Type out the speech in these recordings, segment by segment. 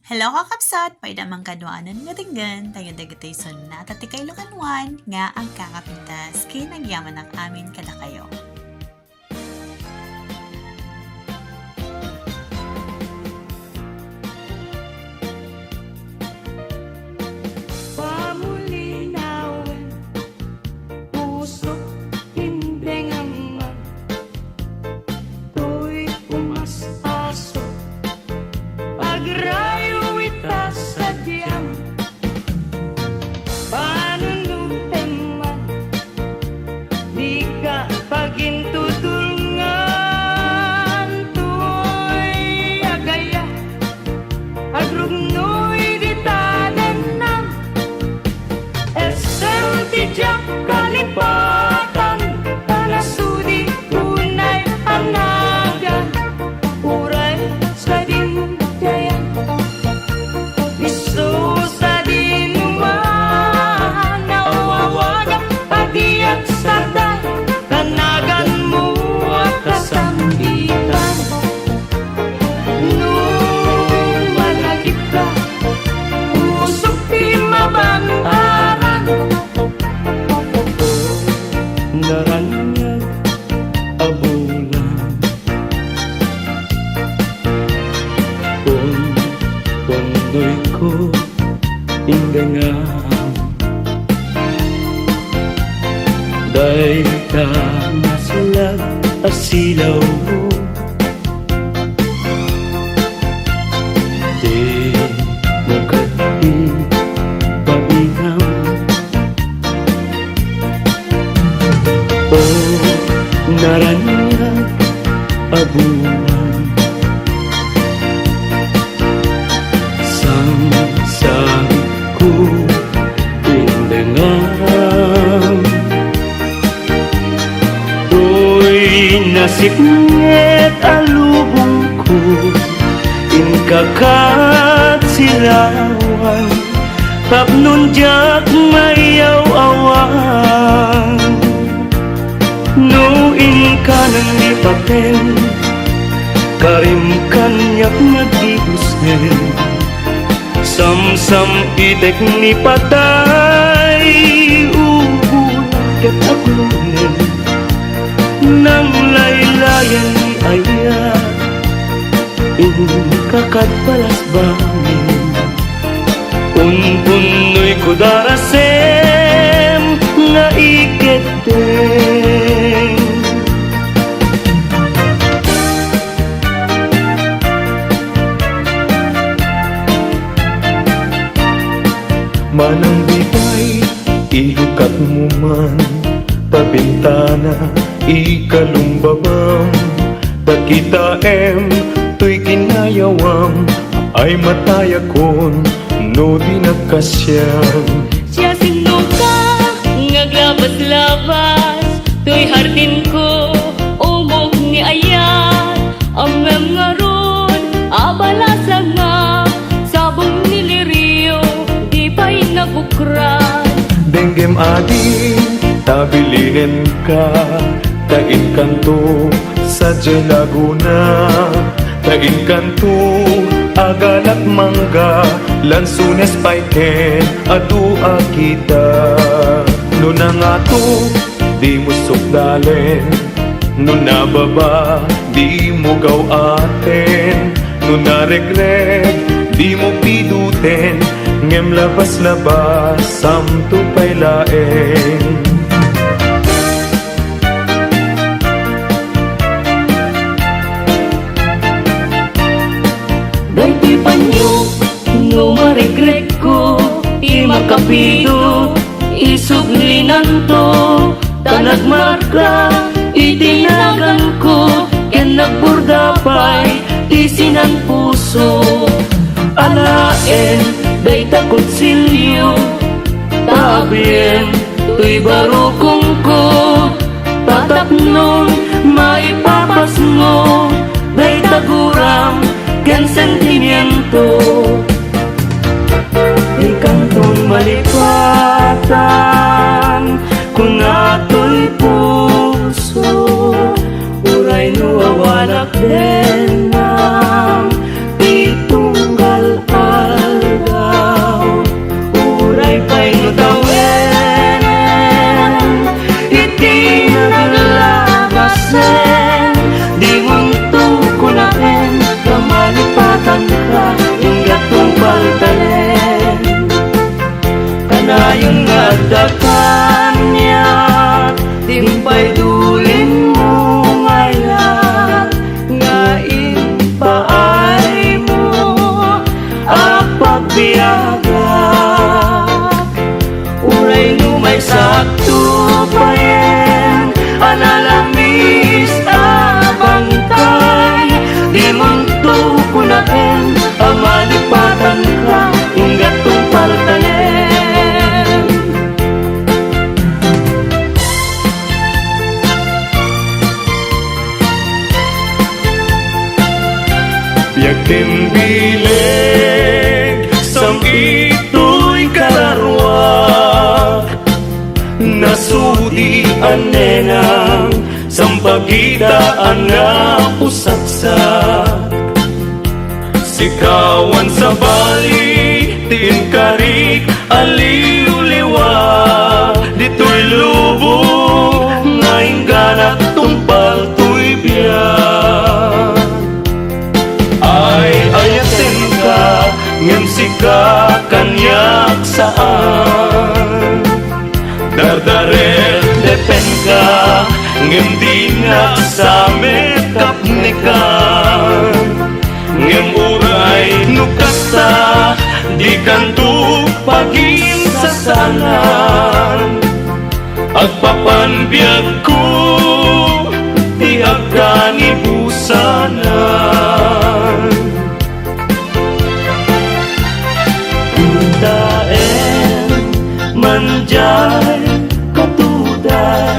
Hello kakapsat, paidamang kadwanan nga tinggan, tayo dagatay sunat at ikay lukanwan nga ang kakapintas kinagyaman ng amin kada kayo. Pamulinawan, puso't himbingaman, to'y umasaso, pagrayo itas sa diyam, panunumpeman, di ka pagintutulngan, to'y agaya, agrugnoy di tadanam, esem tijak kalipatan, tanasudi tunay anagan, uray sa dindayan, biso sa dinuman, nawawagan pagiyat sa dan, tanagan mo at kasambitan. Nung malagip ka, usok di mabangaran, naranyag abulan, pondoy ko ingangan, dahil ka nasulag asilaw mo, di mo kati painam, o naranyag abulan, sang ko indengan, to'y nasipnget alubong ko, inkakat silawan, tapnon jak mayaw awan, no inkanang ni papel, karim kanyak nagibusnen, sam-sam itek ni patay, ubul ket aglunen, nang laylayan ni ayat, inkakat palas bangin, unpunoy ko darasem nga iketeng. Manang bigay, ilukat mo man, tabintana, ikalumbabam, takita to'y kinayawam, ay matayakon, no di nagkasyam. Siya sino ka, ngaglabas-labas, to'y hardin ko, umog ni ayan, amem nga ron, abalasa nga, sabong niliriyo, di pa'y nabukran. Denggem adi, tabilinen ka, tain kanto, sa Laguna, tain kanto, agalak mangga, lansunes paiken, adu akita. No na nga to, di mo sukdalen, no nababa, di mo gaw aten, no naregret, di mo piduten, ngem labas-labas, samto pa'y laeng. Dahil panyo, no maregret ko, imakapido, isublinan to, tanagmarka, itinagan ko, ken nagburdapay, tisinan puso, alaen, day takot silyo, tabien, to'y barukong ko, tatapnon, maipapas mo, day taguram, ken sentimiento, di kantong malipatan, kung ato'y puso, uray no awanak din ng pitunggal anenang sampagitaan nga pusaksak. Sikawan sa bali, tinkarik, aliw-liwa, dito'y lubong, ngayon ganat tumpal to'y biyak. Ay ayatin ka, ngem sika kanyak saan, dardarel depen ka, ngem di na sa kapnikan, ngem uray nukasta, di kanto pagin sasalan, agpapanbiyag ko, di agkan ibusanan. Daen manjay katuday,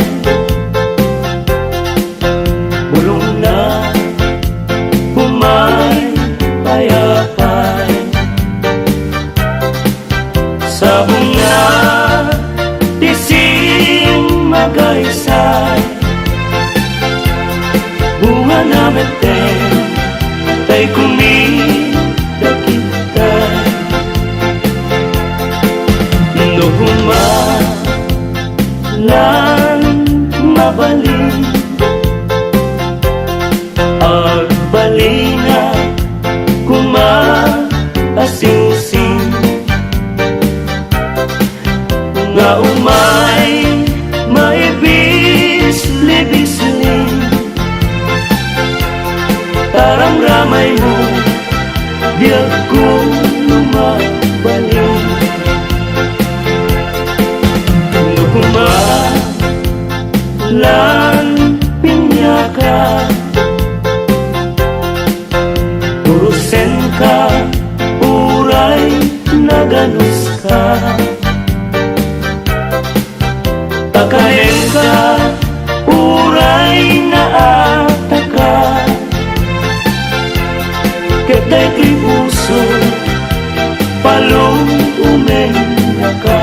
bulong na humay payapay, sa bunga tising magaysay, bunga na meten tay kumidakitay. Lan mabalin, agbalina kumaasing-sing, nga umay maibis-libisling, tarang ramay mo diag ko lumabalin. Lan pinyaka, urusen ka, uray naganus ka, takain ka, uray naataka, ketay kay puso, palong umenya ka.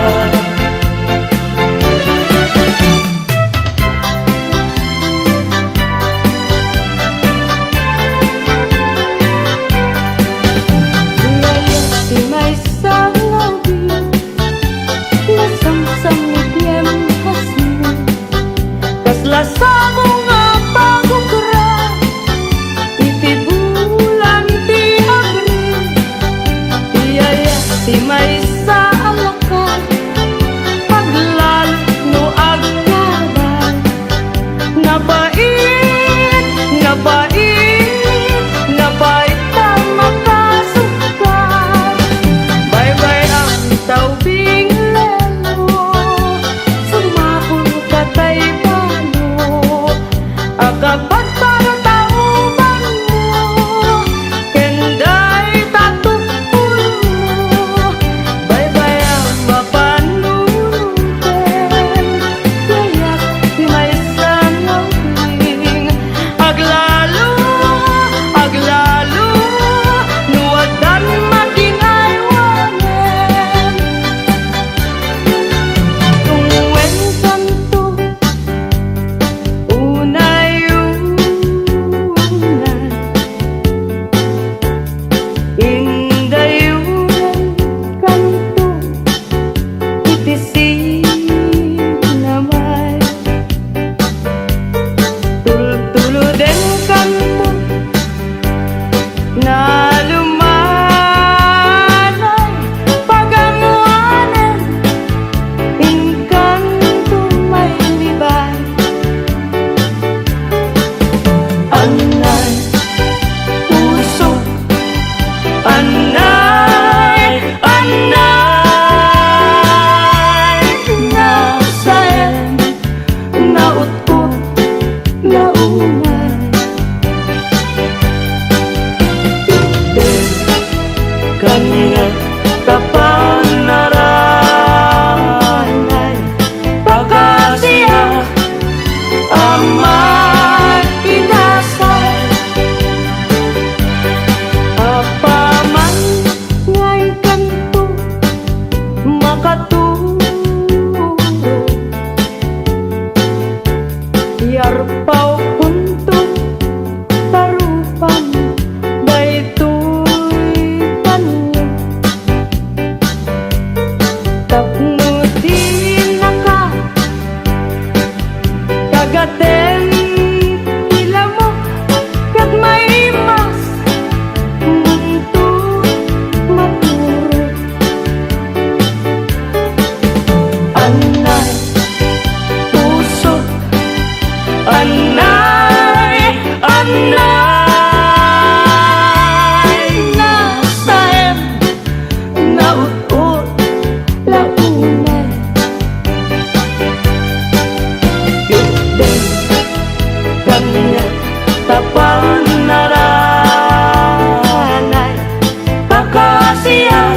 siya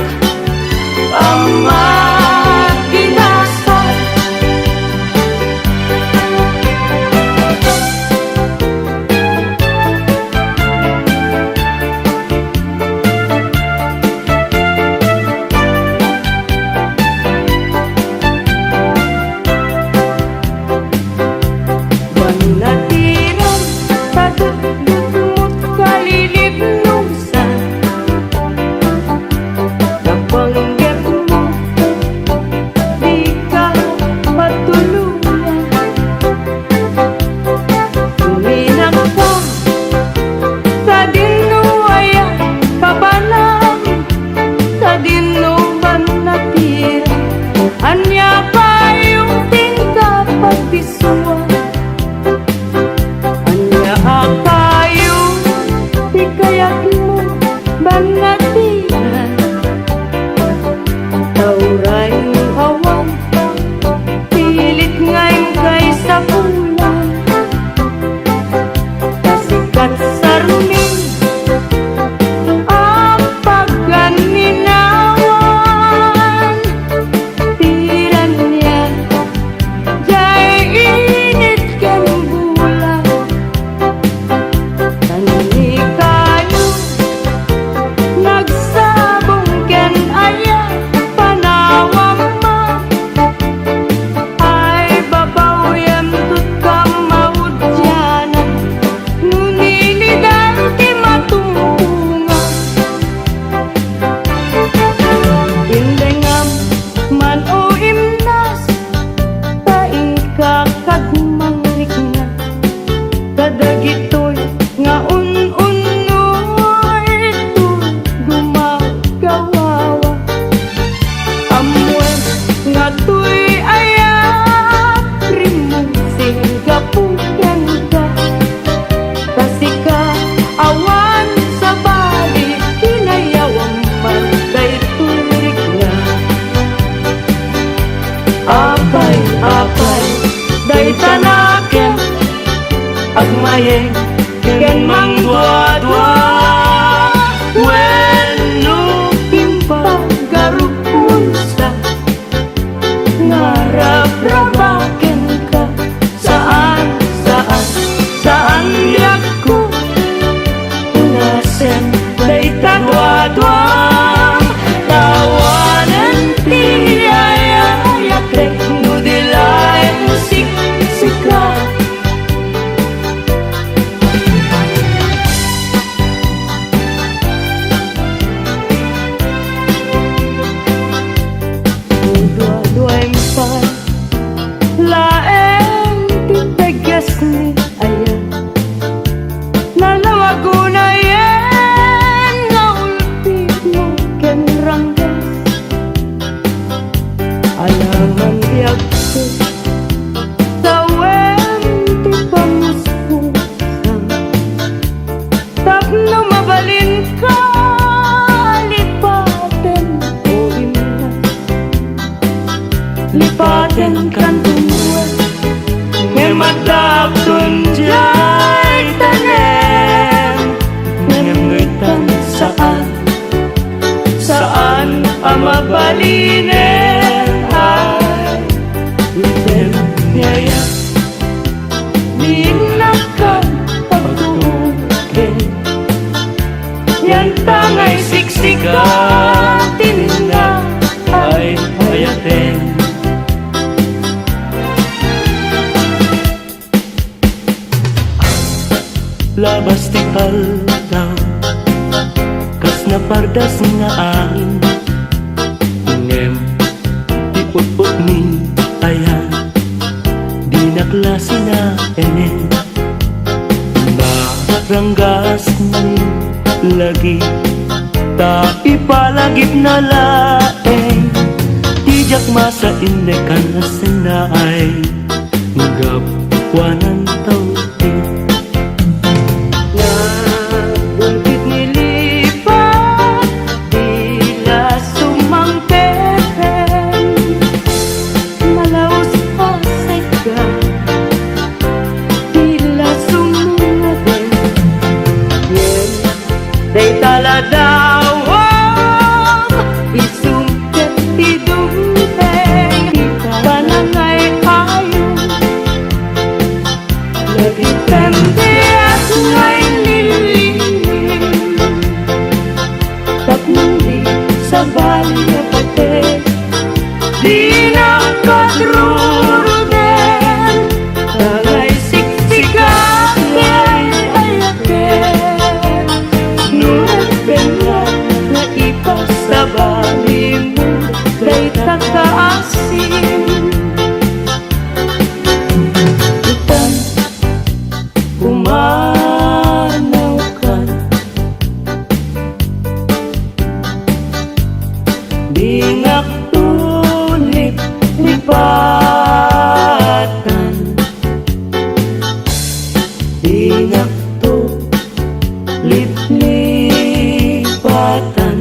ang maginasal. Manatiran sa dudut mo't kalilibnusan, nabanggit mo di ka matuluyan. Suminak ka sa dinuaya, kabalang sa dinuban natira, anya kayong tingka pagdisuan. Anya kayo di kaya't mo banatiran, tauray awan pilit ngayon kay sa bulan. Kasikat sa ruming ang pagganinawan, tiran niya jay init ken bulan. Tani kayo nagsabong ken aya panawam ma, ay babaw yan tut kang maudyanan, ngunilidan ti matungungan. Indengam man o imnas, taing kakagmangrik na, kadagitoy nga un-unoy ito gumagawawa. Amwen nga tuy ayak rimong singapugan ka, kasi ka awan sa bali hinayawang man dayturik nga. Apay day tanaken agmayeng ken mangdwa-dwa, wenno impagarupunsa ngarap-rabaken ka. Saan yakko unasen day tadwa-dwa, tawanan ti ayayakrek nudilay musik-sika. Dua-duaing pan laeng ti tegas ni aya, nalawago na yen nga ulpit mo ken ranggas. Alangan biag ko sa wen ti pamuspusan, tapno mabalin ka lipaten o imnas. Lipaten kan tumuan ngem madapton jay tanem, ngem ngaitan saan ang mabalinen ay iten niyaya dinakan pagtuken. Yan tangay siksikatin nga ay hayaten. Labas ti aldaw kas napardas nga angin, ngem ti utut ni aya di naklase na enen. Maranggas ni lagi ta ipalagip na laeng, tijak masa indekan na senay ngapwanan tao bulkit nilipat, tila sumangketen, malaos pa sa ka, tila sumungaden. Yen, day taladawan, sa bali nga pate. Di na kadrurunen, nangay siksikan ngay ayaken. Nung bengat na ipas sa bali mo, kay takaasin. Itan, umanaw ka, di nga tulip lipatan, di nga tulip lipatan,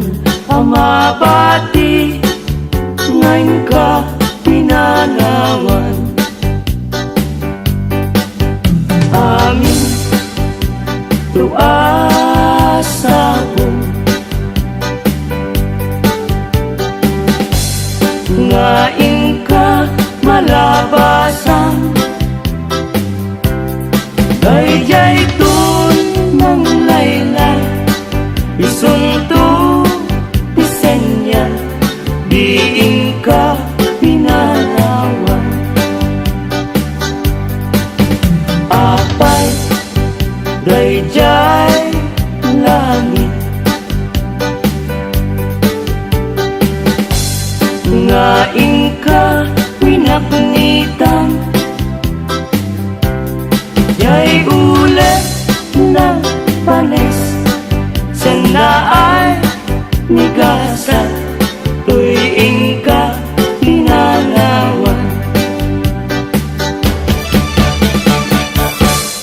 ang mabati ngayon ka pinanawan. Amin tuasa ko ngayon ka malabasan, dayjay tun mang laylay, isunto disenya, diin ka pinanawan. Apay dayjay langit, ngayon ka pinapunitan, yay ulit na panes, sanaay nigasa, tuwing ka pinanawan.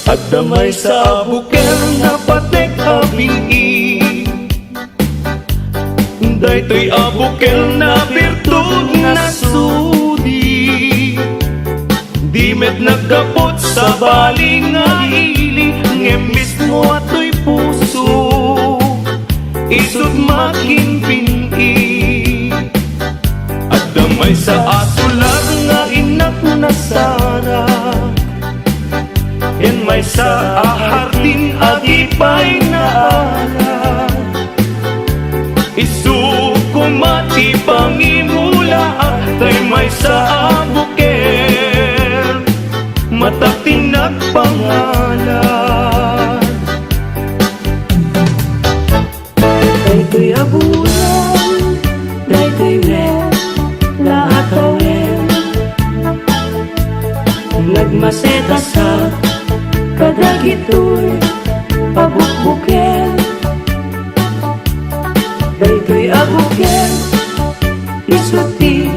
At damay sa bukel na patek abingi, daytoy abukel na virtud na sudi. Di met nagkapot sa baling nga ili, ngemis mo ato'y puso, isut makin pini. At damay sa asulag nga inak na sara, yan may sa ahardin agipay na ala. Isukumati pangimula, tay may sa abuker, matating nagpangalan. Daytoy abulan, daytoy ren, lahat awen, nagmaseta sa kadagitoy pabukbuken. Daytoy abuken, isuti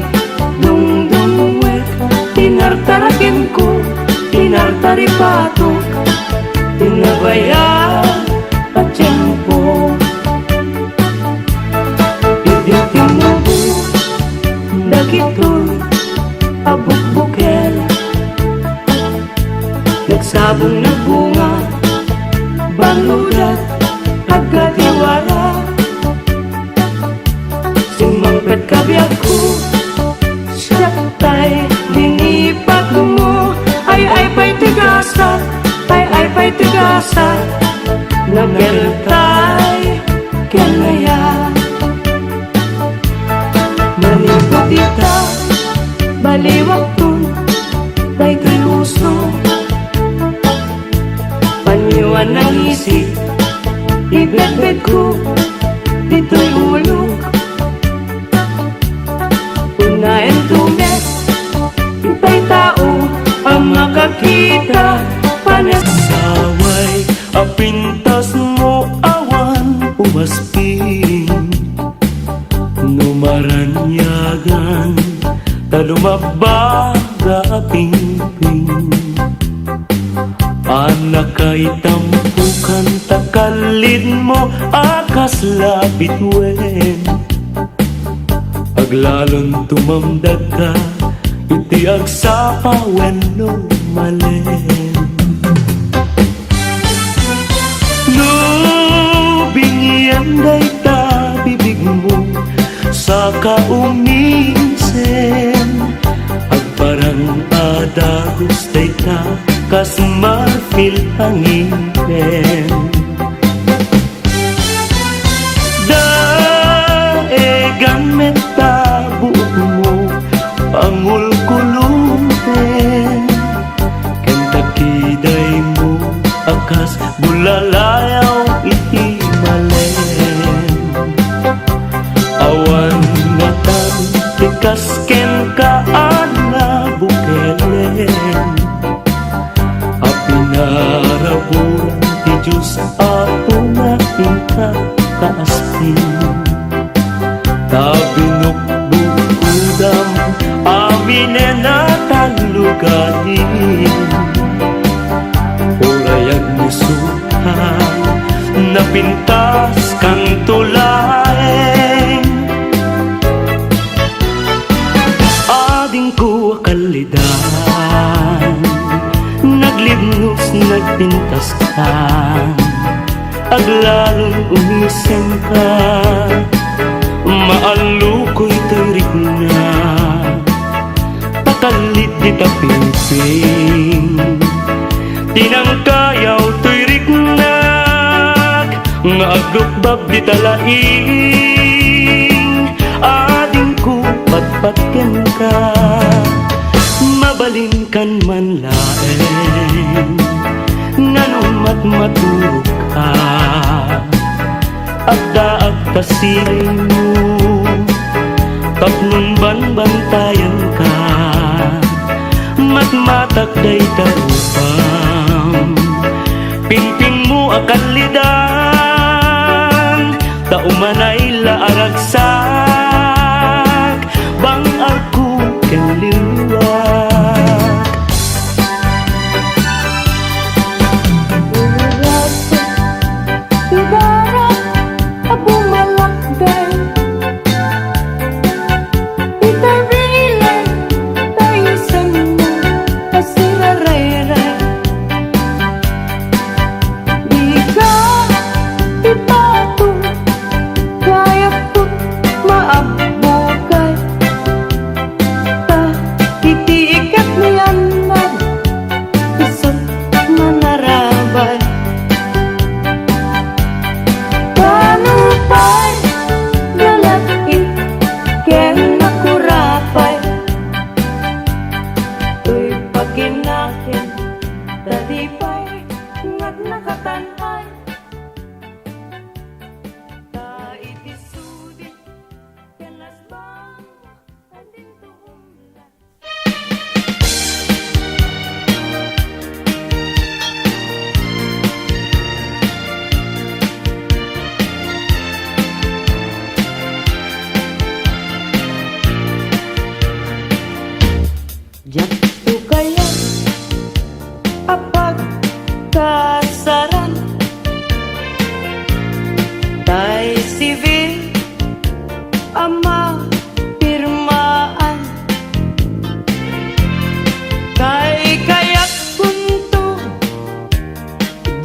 dungdungwek, tinartaraken ko, tinartaripatok, tinabaya at tiyempo. Iditin mo po, dagitoy abukbuken, nagsabong na bunga, banulat, agadiwara. Sumangkat kabiyag ko, siyatay, linipat mo, ay pa'y tigasa, ay pa'y tigasa, nageltay, kenaya. Manipot ita, baliwag to, daytoy uso, panyuan ng isip, ibet-bet ko, dito'y ulo. Unayan tumes, ipa'y tao, ang makakita, panasaway, ang pintas mo awan, umasping, numaranyagan, talumabaga pingping. Anak kay tampukan, takalid mo, akas labit wen. Aglalon tumamdag ka, iti agsapa wenno malen. No bingyan day ta bibig mo sa kauminsen, agparang adagos day ta kas marfil hangin. Daegan pintas ken kaana bukelen apinaraburan ti Diyos apo nga inka kaaspin tabinukbukudam aminen at luganin urayag musuhan napintas kang tulaeng ading ko kalidan naglibnos nagpintas ka aglalon umisen ka maalukoy tarik na pakalit di tapiping tinangkayaw tuirik na nga agrukbab di talaing ading ko patpatken ka mabalin kan man laeng nganumat maturog ka agda siring mo tapnon banbantayan ka matmatak day tarupang pingping mo akalidan taumanay laaragsak bang aku kaliwag Jatuh kaya apag kasaran tay sivil ama pirmaan kay kayak kunto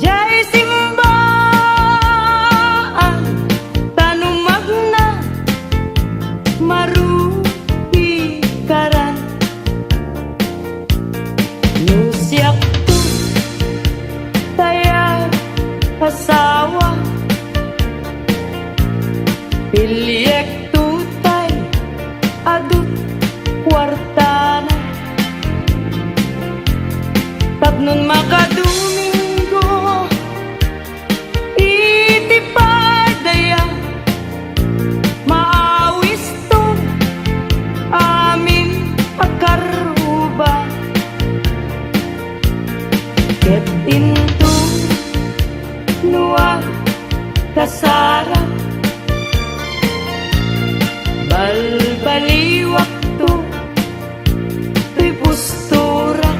jay simbaan tanumag na marupi karan siyak tu tayar asawa piliyek tutay adut kwartana tapnon makadomingo itipadaya maawis to amin akaruba ket into nuwa kasara balbali waktu tuy postura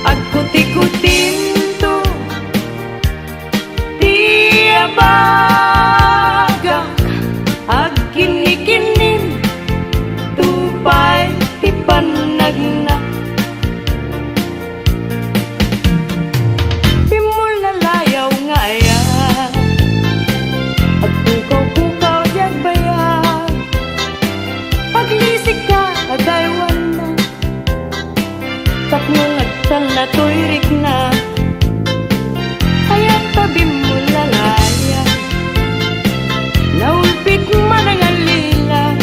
agkuti-kutin to tiabagak agkini-kinin tupay ti panagna na tuirik na hayat tabi mo lalaya naulpit manangalila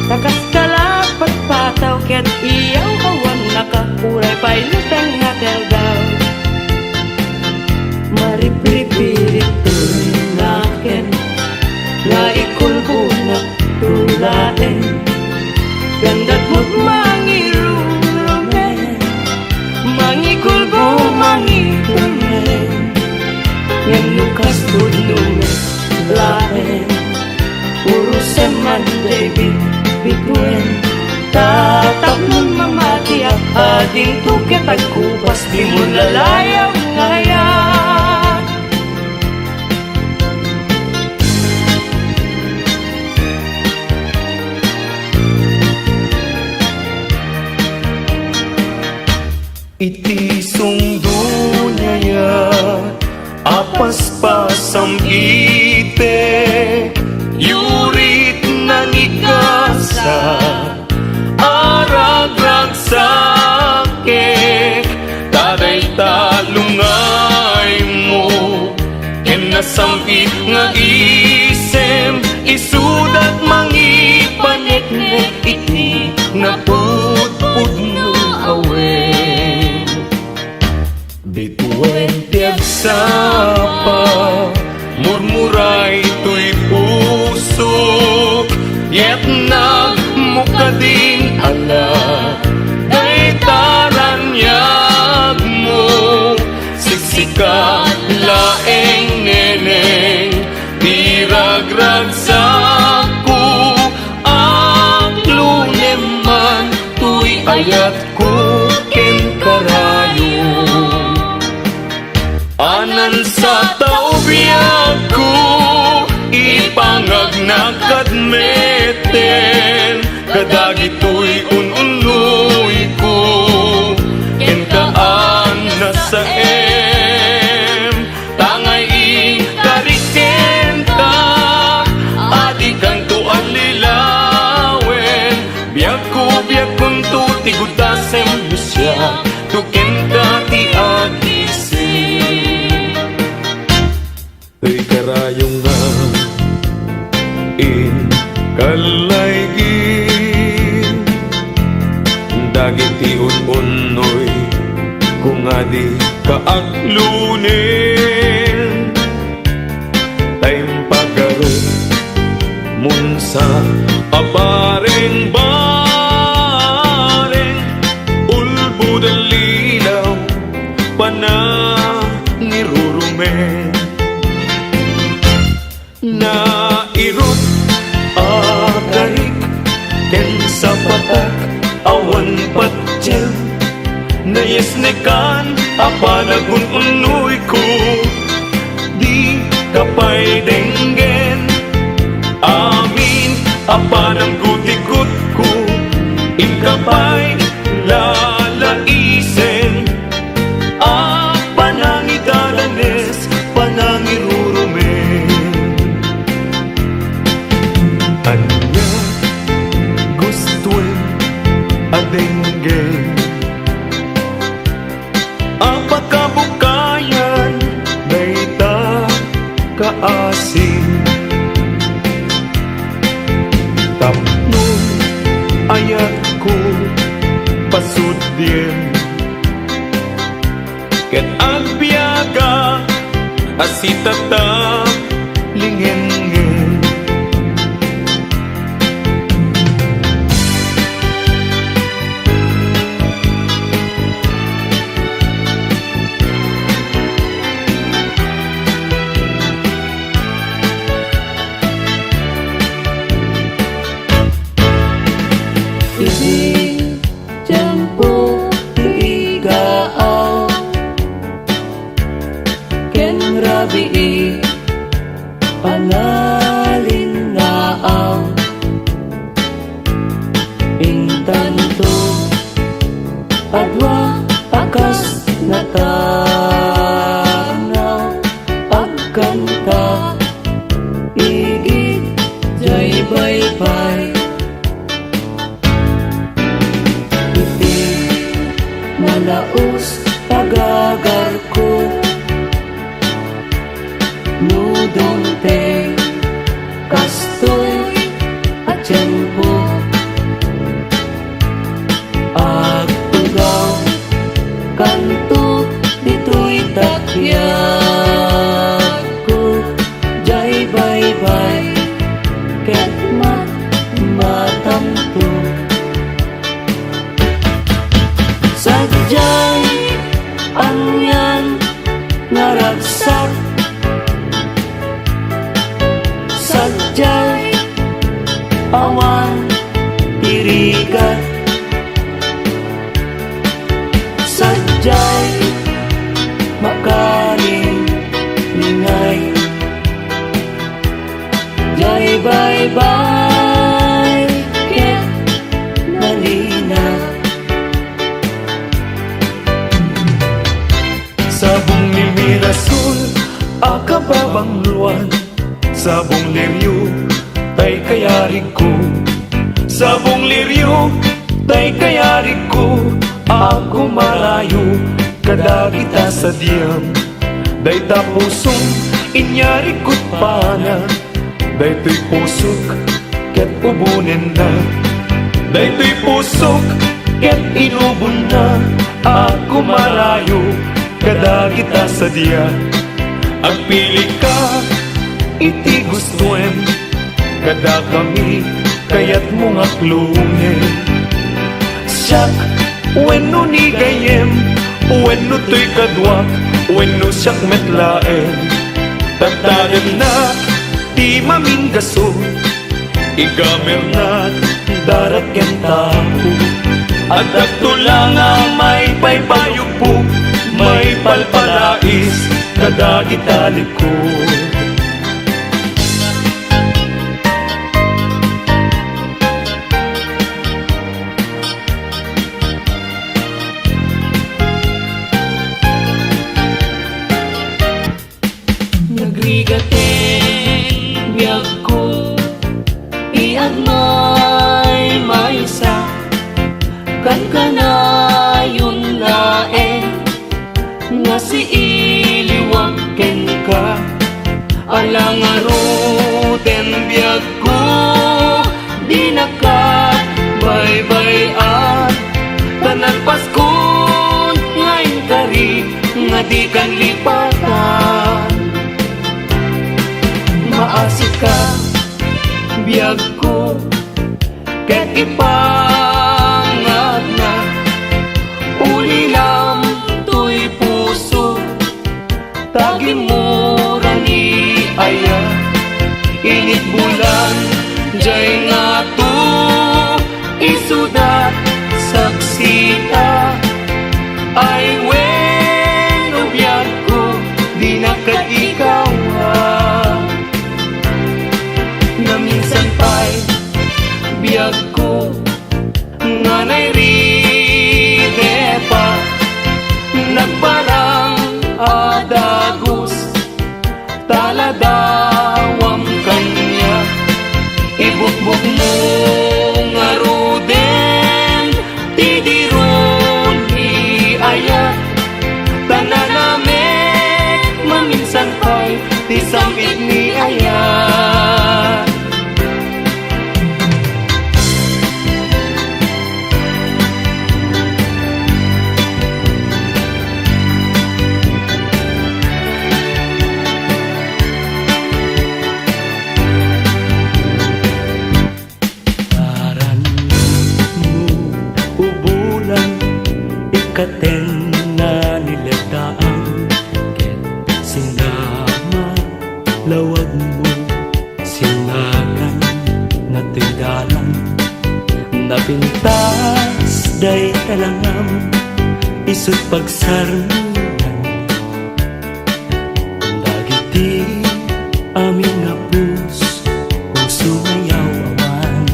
takas kalapat pataw ket iyaw kawan nakapuray pa'y lutang nakagaw maripripirit turin naken nga ikulbong atin tukyat at kupas, di mo lalayang ngayon. Iti sungdo niya apas pasam ite yurit nang ikasa aragrag sake taday talungay mo ken nasampit nga isem isudat mangipaneknek iti naputpud no awen. Bituin tiag sapa murmuray to'y puso yet nagmuka din ala day taranyag mo siksika laeng neneng tiragrag saku ang luneman to'y ayat ko ken karayo anan sa taubiyag ko ipangagnakat meten kadagi to'y ununoy ko ken kaan na sa tangay ikariken ka adi kang tuan lilawen biag kun tu tigutasem lusya tuken ka ti Ay karayong nga in kalaygin dagiti unoy kung adi kaaklunin tayong pagkaroon munsa apareng bareng ulbud ang lilaw panangirurumen na irot agarik ken sa patak awan patjem na yesnekan apanagun unoy ko di kapay denggen amin apanang gutikot ko ikapay lalaisen apanangidalanes panangirurumen anya gustuin adenggen apakabukayan dayta kaasing tapnon ayat ko pasudyen ket agbiaga asitata lingen-ngen Iti tiempo igaaw ken rabii panalingaaw ing tanto adwa akas natanaw agkanta igit jay baybay malaos pagagar ko nudong te kastoy at tiyempo agtugaw kanto dito'y takyag ko jay baybay ket matamto sadyang anyan naragsak sadyang awan tirigat jay makaling ningay. Jay bye-bye ket nalina. Sabong ni Mirasol, akababang luwan. Sabong liryo, tay kayari ko. Sabong liryo, tay kayari ko. Ako malayo, kada kita sa diyam. Day tapusong, inyari ko't pana. Day to'y pusok, ket ubunin na. Day to'y pusok, ket inubon na. Ako malayo, kada kita sa diya. Agpili ka, iti gustuem. Kada kami, kayat mong aklungin. Siyak, wenno ni gayem, wenno to'y kadwak, wenno siyak metlaen. Tagtagan na, di maminggaso, igamer na, darat ken tao. At agtula nga may paypayog po, may palpalais, kada gitalik ko. Nagrigateng biyag ko, iagmay maysa, kan kanayon laeng, nga si iliwag ken ka. Alang aruten biyag ko, di nakat bye-bye-an. Tanan Paskon ngayon kari, nga di kan lipatan. Maasik ka, biyag ko, ket ipangat na. Ulilam to'y puso, tagimura ni aya. Init bulan, jay nga to, isudat saksita. Ay wen, biyag ko, di na kat ikaw na minsan pa'y biyag ko, nga nairide pa, nagparang adagos, taladawam kanya. Ibukbuk mo nga ruden, tidiron iaya. Tananamek, maminsan pa'y tisamit ni aya. Katen na nilataan, ket sinama lawag mo, sinagan na tidalan. Napintas day talangam, isut pagsarnunan. Dagiti amin nga puso ngayaw awan.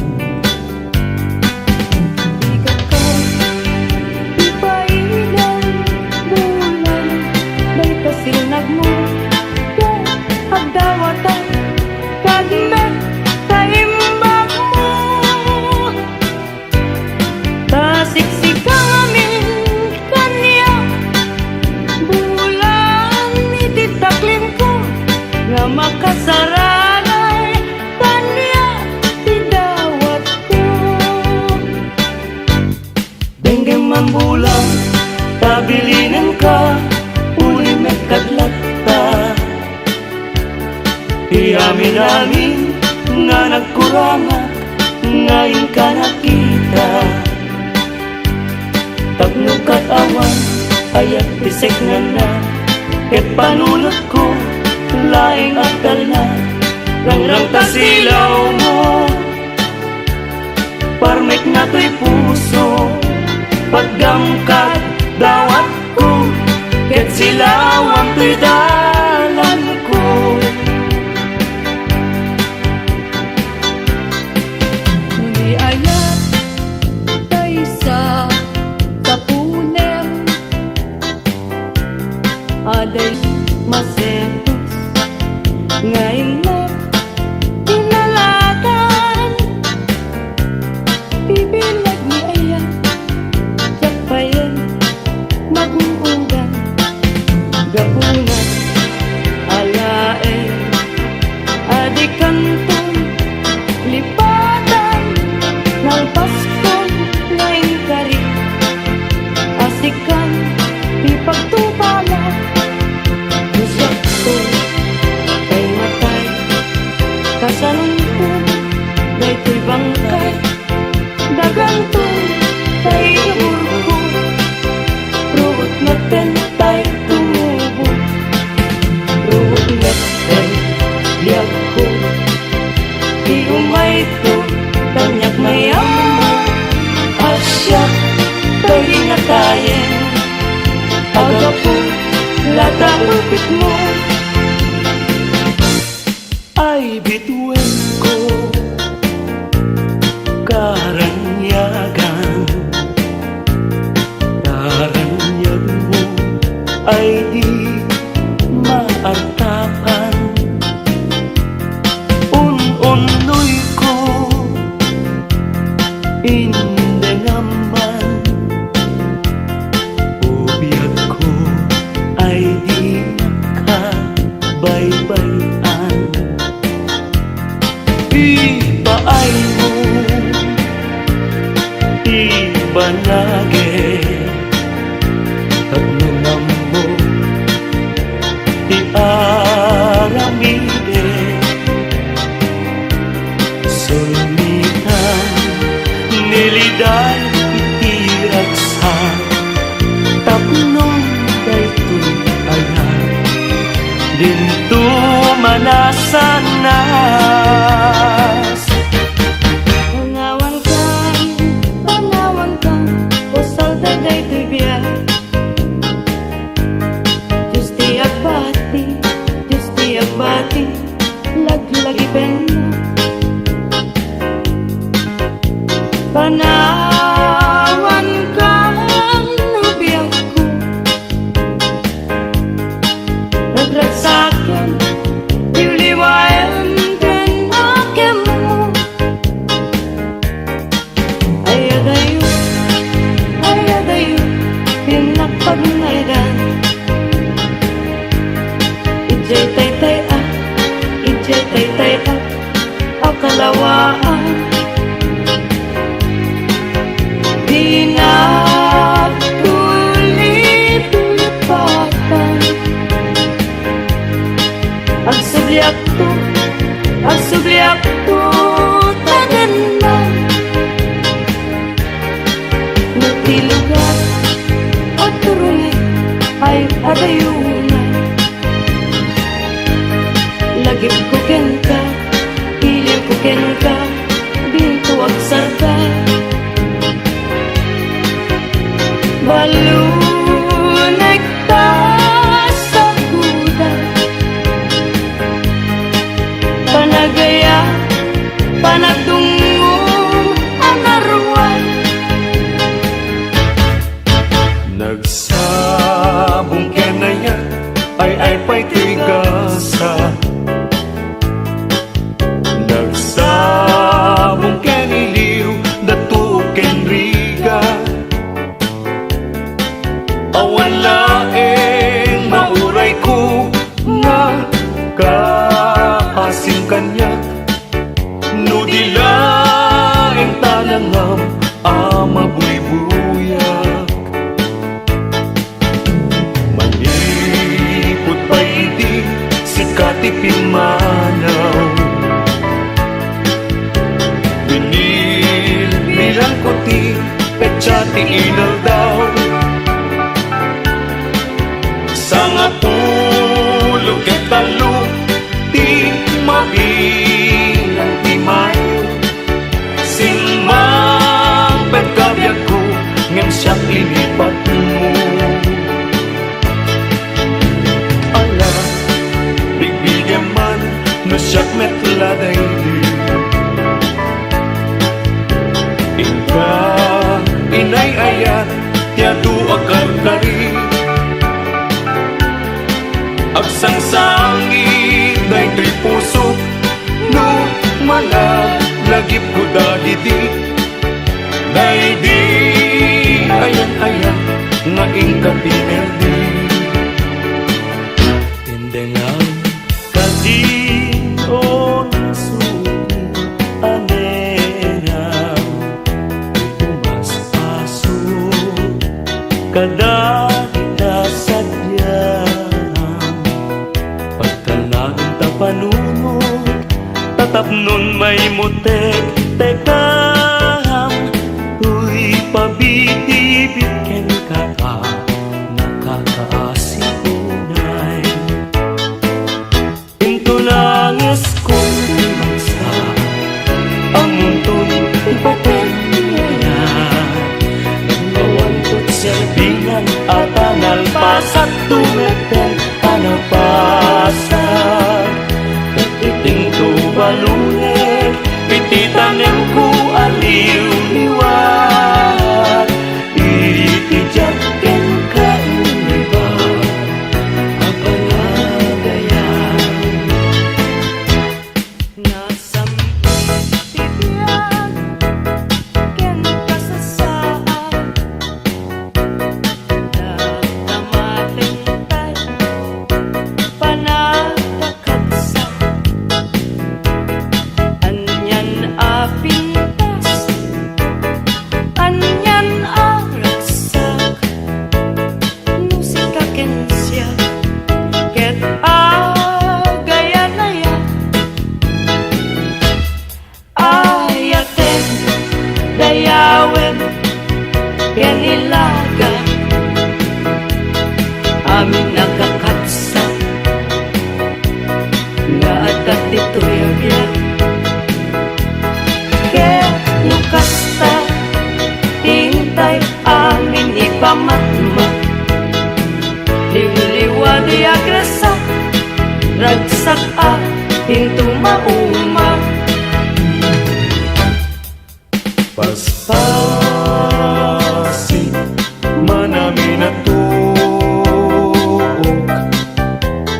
Sinag mo, agdawatan, kagmet, taimbag mo. Tasiksik amin kanya, bulan ititaklim ko, nga makasaranay kanya, tidawat ko. Dengue man bulan, tabilinan ka, kadlata. Iamin-amin nga nagkurangat, ngayon ka nakita. Tapno kat awan, ayat bisik na, ket panunot ko, laing aktal na. Rangrang tasilaw mo, parmek na to'y puso, paggamkat dawat ko. ket silawang to'y dalan ko. Muli ayat tayo sa tapunem, aday masentos ngayon na tinalagan. Bibilag ni ayat tapayan maguungan gapungan alae adik kantong lipatan ng Paskong ngayon kari asikan ipagtubala usak ko kay matay kasalungkot daytoy bangkay dagantong kay burko ruot naten tay tumubo ruot naten liyak ko di umay to tanyak mayamo asya tay nakayen agapo lata upit mo Ay bituin ko karanyagan, karanyag mo ay di maartapan. Un-unoy ko hindi naman, ubiyag ko ay di nakabaybayan. Ipaay mo, ibanage, tatlungan mo, iaramide, sulmitan, niliday, itiragsan, tapnong daytoy ayan, dinto manasanas. Pangawan ka, usal dagay to'y biya. Diyos di agbati, laglagi pena. Panawan ka, nubiyag ko. Nagrat sa'kin, yuliwayan kan akem mo. Ayadayo, pinakpagnaydan. Ijay taytay akalawaan. Di na tulipatan. Ang subliak to, tanan na. Nutilugan at turuli ay adayungan. Lagip ko ken ka, iliw ko ken ka, binto agsar ka. Balunay ta sa kuda, panagaya, panatungo ang arwan. Nagsabong kenaya ay pa'y tigasa. Nagsabong keniliw datu ken riga. Awan laeng mauray ko nga kaasing kanya. No di laeng talangam ama buy-buyak. Malipot pa'y di sikatipin manaw. Binilbilang ko ti petsati inal daw. Sangatulog ket talo ti mabilang ti mayo. Simang pagkabiyag ko ngem siyang ilipat mo. iip ko dagiti Naidi ayan nga ingkat inerdi Tindengan kadin o nasuni anerang Tumas paso kada kita sadyang Pagtanang tapanunod tatapnon may mutek tekam Uy pabitibigyan ka nakakaasipunay Into langis kong bangsa Ang muntong ipatin niya Nagawantot serbingan at analpasat Tumeten anapasan Iting tubalunin Pititanem ko aliw liwat Itijakin ka iniba Apalagayan Nasampit tibiyag Ken kasasaan Nagtamatintay Panagkakagsa Anyan apintas Anyan aragsak Musika kensya Ket agayanaya Ayaten dayawen Ken ilaga Amin nakakatsa Nga atat dito'y agyan Nukasta Hintay amin ipamatma Liwliwa di agrasa Ragsak hinto mauma Paspasi manami na tuok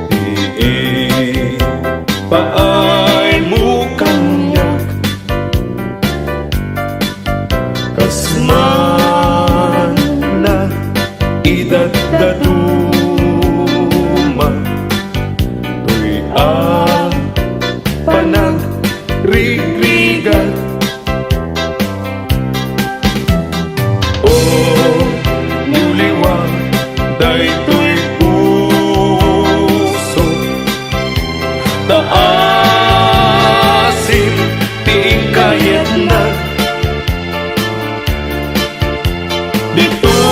Di paay mo kanyak Kasman na idadaduma Tuy panagrigligan O nuliwa daytoy puso Taasim ting kayat na Dito'y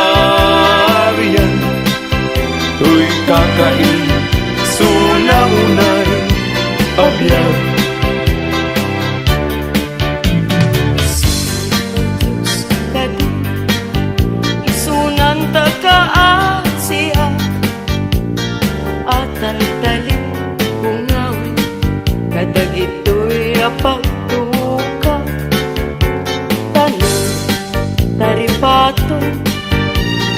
nakaikarian Tuy kakain sunaunay abyan Kadi isunan takaan siya Atan talim bungawin Kadag ito'y apagtuka Tanong taripato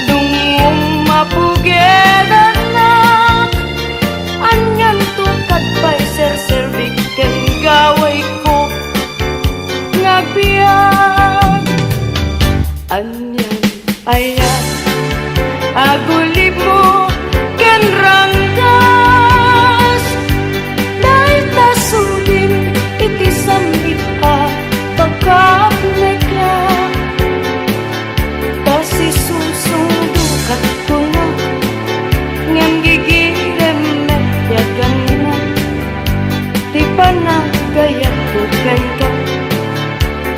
Dungong mapugedanak Anyan tukad pa'y serservik Ken gaway ko ngagbiyak Anyan ayan agulib mo ken ranggas Dahil tasudin iti sambit pagkat nagla Kasi susundo kat tulak Ngam gigirem yagan na Di pa nagayat bukan ka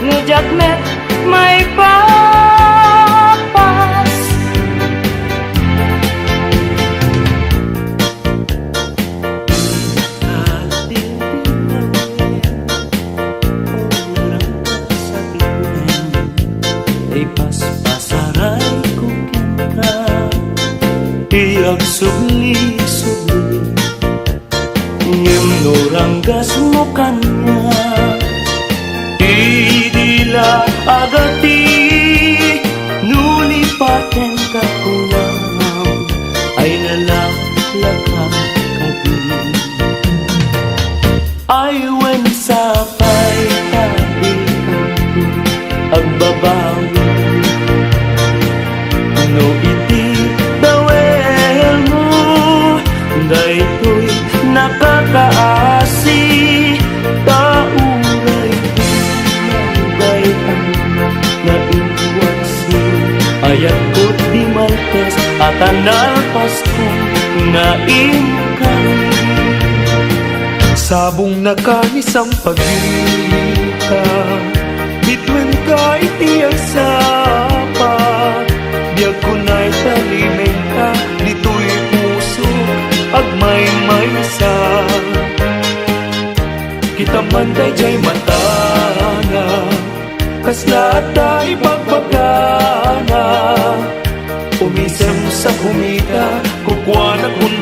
Ngujak met may papas Paspasaray ko ka Iyag subli-subli Ngem noranggas mo kanya Idila agati Nulipaten ka kuwam Ay nalaklakang kadi daytoy nakakaasi. Tauray Nagay ang naiwasi. Ayat ko't di maltes at anal Pasko naingkan. Sabong nakanis ang pagdika, bitwen ka itiyang sapa. Biyag ko na'y talimeng ka, dito'y puso agmay maysa. Kita man dayjay matana, kasla tay pagbagana. Umisem sa kumita, kukwana kun